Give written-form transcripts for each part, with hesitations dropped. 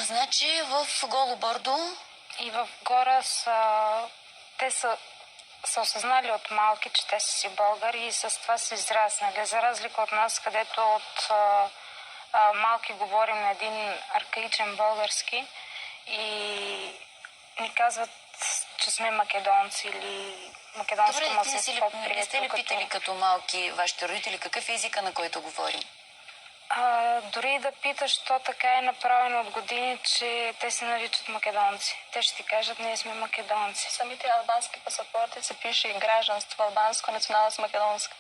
Значи в Голо-Бърдо и в Гора те са осъзнали от малки, че те са си българи и с това са израснали. За разлика от нас, където от малки говорим на един аркаичен български и ни казват, че сме македонци или македонско малцинство. Добре, не сте ли питали като малки вашите родители какъв е езика, на който говорим? Дори да питаш, то така е направено от години, че те се наричат македонци. Те ще ти кажат, ние сме македонци. Самите албански пасапорти се пише и гражданство албанско, националност македонска.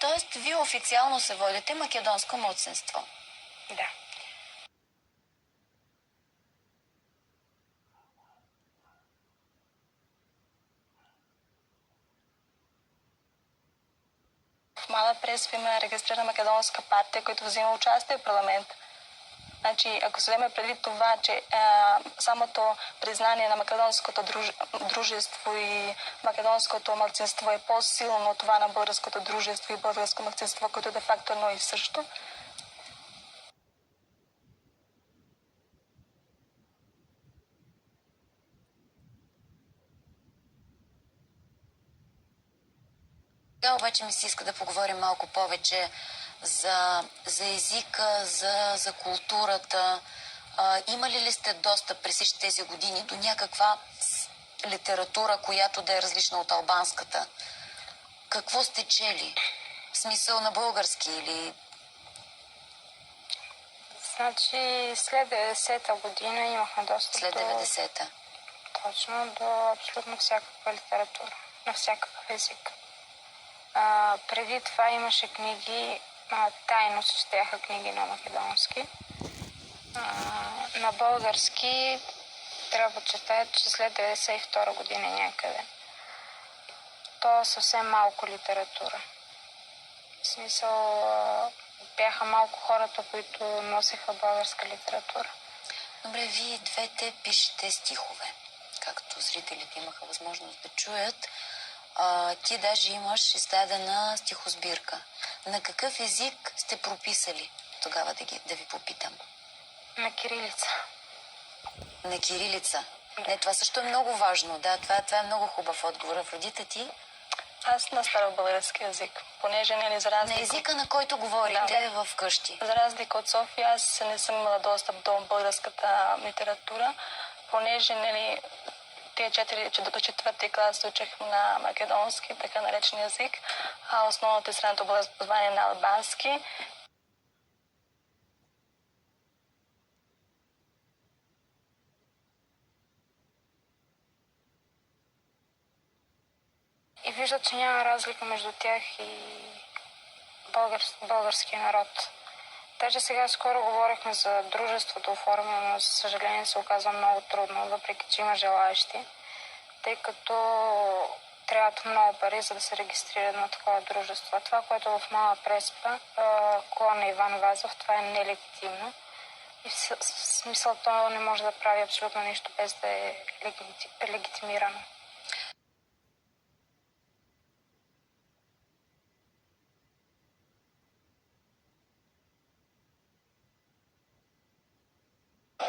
Тоест, вие официално се водите македонско малцинство? Да. В Мала Преспа има регистрирана македонска партия, която взима участие в парламент. Значи, ако се вземе предвид това, че самото признание на македонското дружество и македонското малцинство е по-силно от това на българското дружество и българско малцинство, което де-факто едно и също. Сега обаче ми се иска да поговорим малко повече за езика, за културата. Имали ли сте достъп през всички тези години до някаква литература, която да е различна от албанската? Какво сте чели? В смисъл на български или... Значи след 90-та година имахме достъп След 90-та? Точно, до абсолютно всякаква литература, на всякакъв език. Преди това имаше книги, тайно се четяха книги на македонски. На български трябва да четаят, че след 92 година някъде. То е съвсем малко литература. В смисъл, бяха малко хората, които носеха българска литература. Добре, вие двете пишете стихове, както зрителите имаха възможност да чуят. Ти даже имаш издадена стихосбирка. На какъв език сте прописали? Тогава да ви попитам. На кирилица. На кирилица? Не, това също е много важно. Да, това е много хубав отговор. В родите ти? Аз на старобългарски език, понеже за разлика... На езика, на който говорите в къщи. За разлика от София, аз не съм имала достъп до българската литература, понеже до четвърти клас учих на македонски, така наречен език, а основното е средното образование на албански. И виждат, че няма разлика между тях и българския народ. Даже сега скоро говорихме за дружеството оформено, но за съжаление се оказва много трудно, въпреки че има желаящи, тъй като трябват много пари, за да се регистрира на такова дружество. Това, което в Мала Преспа, клона Иван Вазов, това е нелегитимно. И в смисъл то не може да прави абсолютно нищо без да е легитимирано.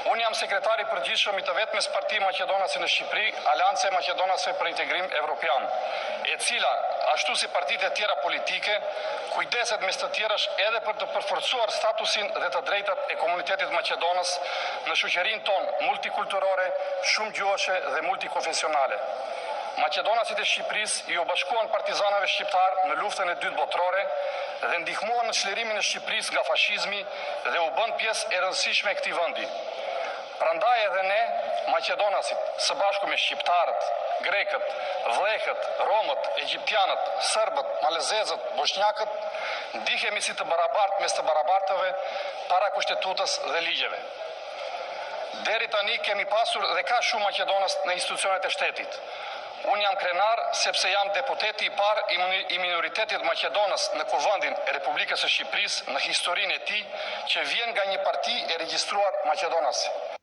Unë jam sekretari i përgjithshëm i të vetmes parti maqedonase në Shqipëri, Aleanca e Maqedonasve për Integrim Evropian, e cila, ashtu si partitë e tjera politike, kujdeset mes të tjerash edhe për të përforcuar statusin dhe të drejtat e komunitetit maqedonës në shoqërinë tonë multikulturore, shumë gjuhëshe dhe multikonfesionale. Maqedonasit e Shqipërisë ju bashkuan partizanave shqiptar në luftën e dytë botërore dhe ndihmuan në çlirimin e Shqipërisë nga fashizmi dhe u bën pjesë e rëndësishme e këtij vendi. Prandaj edhe ne, maqedonasit, së bashku me shqiptarët, grekët, vllehët, romët, egjiptianët, serbët, malezezët, bosnjakët, ndihemi si të barabartë mes të barabartëve para kushtetutës dhe ligjeve. Deri tani kemi pasur dhe ka shumë maqedonës në institucionet e shtetit. Unë jam krenar sepse jam deputeti i parë i minoritetit Maqedonës në Kuvendin e Republikës së Shqipërisë në historinë e tij që vjen nga një parti e regjistruar maqedonase.